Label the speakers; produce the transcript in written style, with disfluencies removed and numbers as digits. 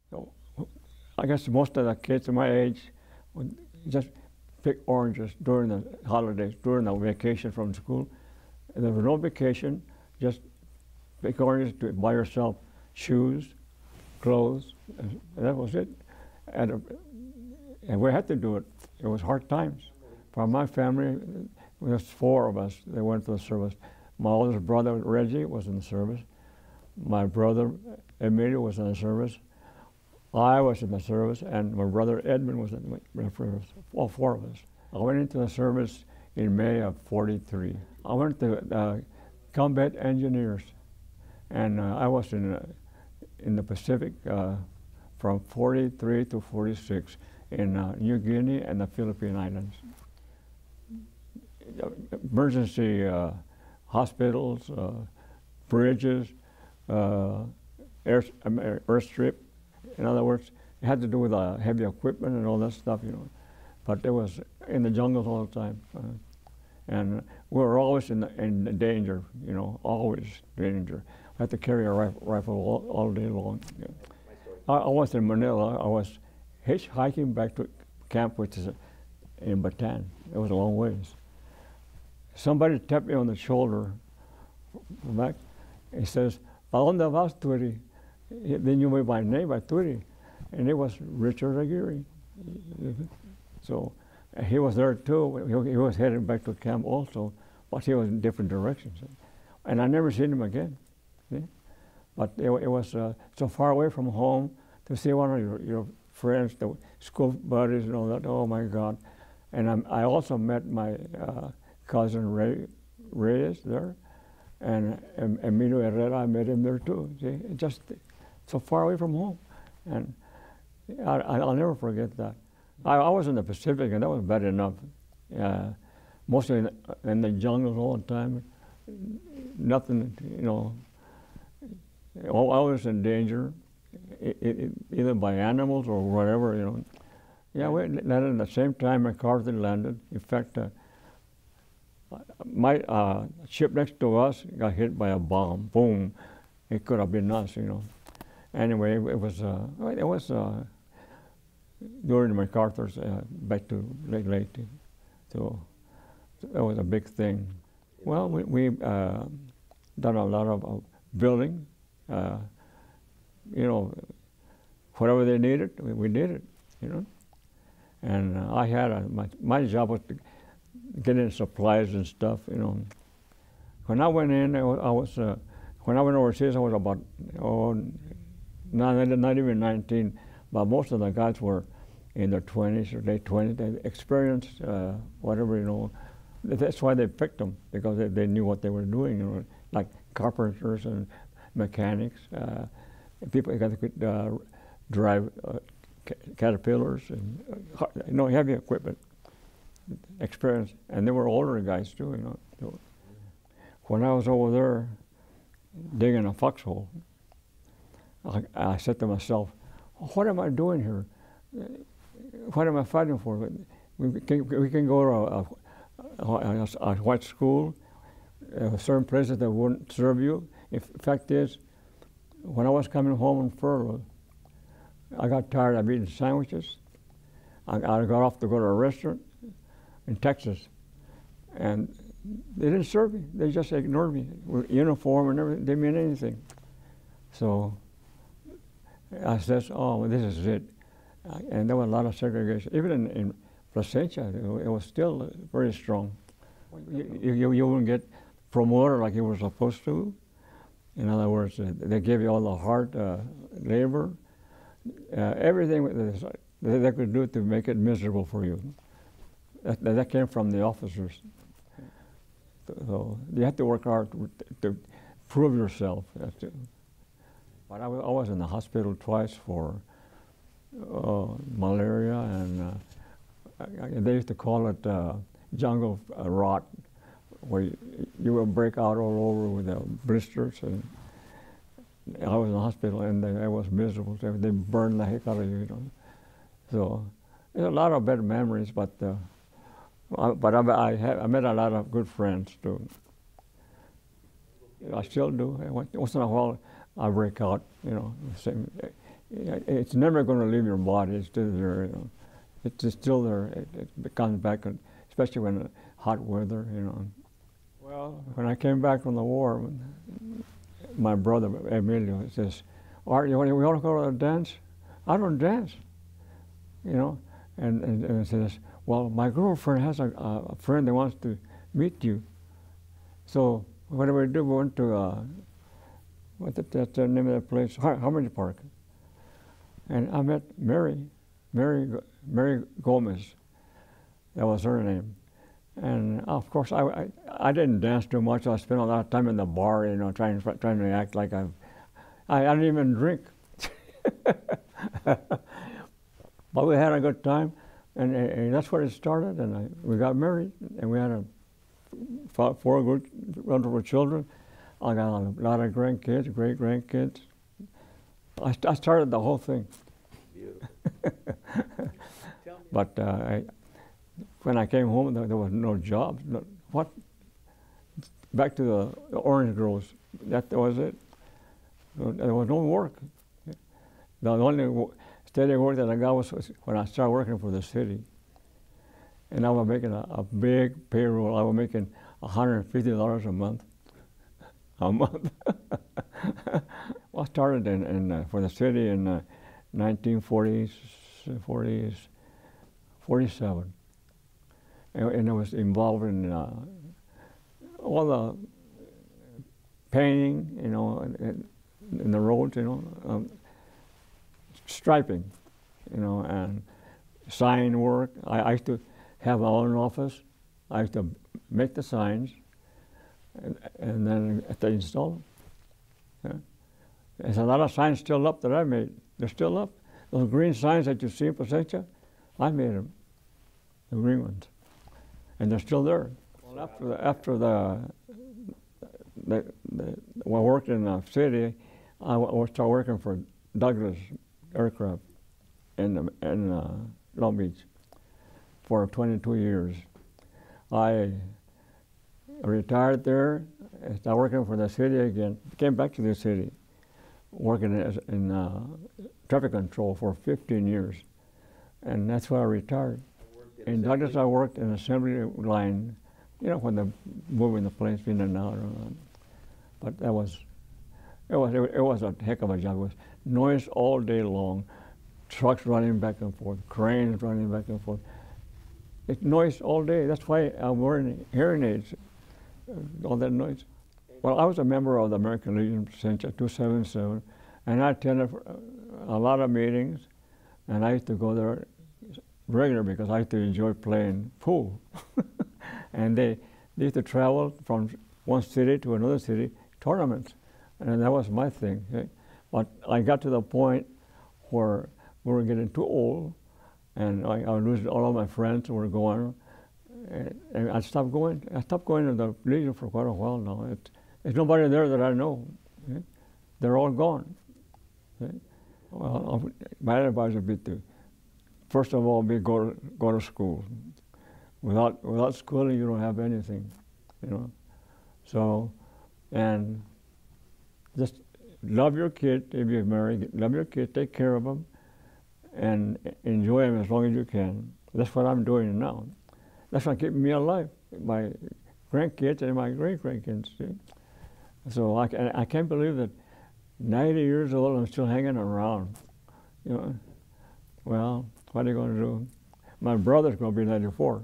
Speaker 1: So I guess most of the kids my age would just pick oranges during the holidays, during the vacation from school. And there was no vacation, just pick oranges to buy yourself shoes, clothes, and that was it. And, and we had to do it. It was hard times. For my family, there was four of us that went to the service. My oldest brother, Reggie, was in the service. My brother, Emilio, was in the service. I was in the service, and my brother Edmund was in the service, all four of us. I went into the service in May of '43. I went to combat engineers, and I was in the Pacific from '43 to '46 in New Guinea and the Philippine Islands. Emergency hospitals, bridges, airstrip. In other words, it had to do with heavy equipment and all that stuff, you know. But it was in the jungles all the time. And we were always in danger, you know, always danger. We had to carry a rifle all day long. Yeah. I was in Manila. I was hitchhiking back to camp, which is in Bataan. It was a long ways. Somebody tapped me on the shoulder from back. He says, "¿A dónde vas, Turi?" They knew me by name, by Turi. And it was Richard Aguirre. So he was there too. He was heading back to camp also, but he was in different directions. And I never seen him again. See? But it was so far away from home to see one of your friends, the school buddies and all that. Oh my God. And I also met my cousin Reyes there. And Emilio Herrera, I met him there too. See? Just so far away from home. And I'll never forget that. I was in the Pacific, and that was bad enough. Mostly in the jungles all the time. Nothing, you know, always in danger, either by animals or whatever, you know. Yeah, we landed at the same time MacArthur landed. In fact, my ship next to us got hit by a bomb. Boom! It could have been us, you know. Anyway, it was during MacArthur's back to Lake. So that was a big thing. Well, we done a lot of building. You know, whatever they needed, we did it. You know, and I had my job was to get in supplies and stuff. You know, when I went in, when I went overseas, I was about not even 19. But most of the guys were in their 20s or late 20s. They experienced whatever, you know. That's why they picked them, because they knew what they were doing, you know, like carpenters and mechanics, people that could drive caterpillars and, you know, heavy equipment, experience. And they were older guys too, you know. When I was over there digging a foxhole, I said to myself, what am I doing here? What am I fighting for? We can go to a white school, certain places that wouldn't serve you. In fact is, when I was coming home on furlough, I got tired of eating sandwiches. I got off to go to a restaurant in Texas, and they didn't serve me. They just ignored me. With uniform and everything, they didn't mean anything. So I said, oh, well, this is it. And there was a lot of segregation. Even in Placentia, it was still very strong. You wouldn't get promoted like you were supposed to. In other words, they gave you all the hard labor, everything that they could do to make it miserable for you. That came from the officers. So you have to work hard to prove yourself. But I was in the hospital twice for malaria, and they used to call it jungle rot, where you will break out all over with blisters. And I was in the hospital, and I was miserable. They burned the heck out of you, you know. So there's a lot of bad memories, but I met a lot of good friends too. I still do. Once in a while, I break out, you know. it's never going to leave your body. It's still there. It's just still there. It comes back, especially when hot weather. Well, when I came back from the war, my brother Emilio says, "Art, you want to go to a dance?" I don't dance, And says, "Well, my girlfriend has a friend that wants to meet you." So what do? We went to that's the name of that place, Harmony Park, and I met Mary Gomez. That was her name, and of course I didn't dance too much. I spent a lot of time in the bar, trying to act like I didn't even drink. But we had a good time, and that's where it started. And we got married, and we had four good, wonderful children. I got a lot of grandkids, great grandkids. I started the whole thing.
Speaker 2: Beautiful.
Speaker 1: But when I came home, there was no jobs. Back to the orange groves. That was it. There was no work. The only steady work that I got was when I started working for the city. And I was making a big payroll. I was making $150 a month. Well, I started for the city in 1947. And I was involved in all the painting, in the roads, striping, and sign work. I used to have my own office. I used to make the signs, and then I install them. Yeah. There's a lot of signs still up that I made. They're still up. Those green signs that you see in Placentia, I made them, the green ones, and they're still there. Well, after when I worked in the city, I started working for Douglas Aircraft in Long Beach for 22 years. I retired there, started working for the city again, came back to the city, working in traffic control for 15 years. And that's why I retired. In Douglas, I worked in assembly line, when they're moving the planes in and out. But it was a heck of a job. It was noise all day long, trucks running back and forth, cranes running back and forth. It's noise all day. That's why I'm wearing hearing aids, all that noise. Well, I was a member of the American Legion Placentia 277, and I attended a lot of meetings, and I used to go there regular because I used to enjoy playing pool. And they used to travel from one city to another city, tournaments, and that was my thing. Okay? But I got to the point where we were getting too old, and I was losing all of my friends who were going, and I stopped going. I stopped going to the Legion for quite a while now. There's nobody there that I know. Okay? They're all gone. Okay? Well, my advice would be to, first of all, go to school. Without schooling, you don't have anything, So, and just love your kid if you're married. Love your kid, take care of them, and enjoy them as long as you can. That's what I'm doing now. That's what keeps me alive. My grandkids and my great-grandkids. See? So I can't believe that 90 years old I'm still hanging around. Well, what are you going to do? My brother's going to be 94.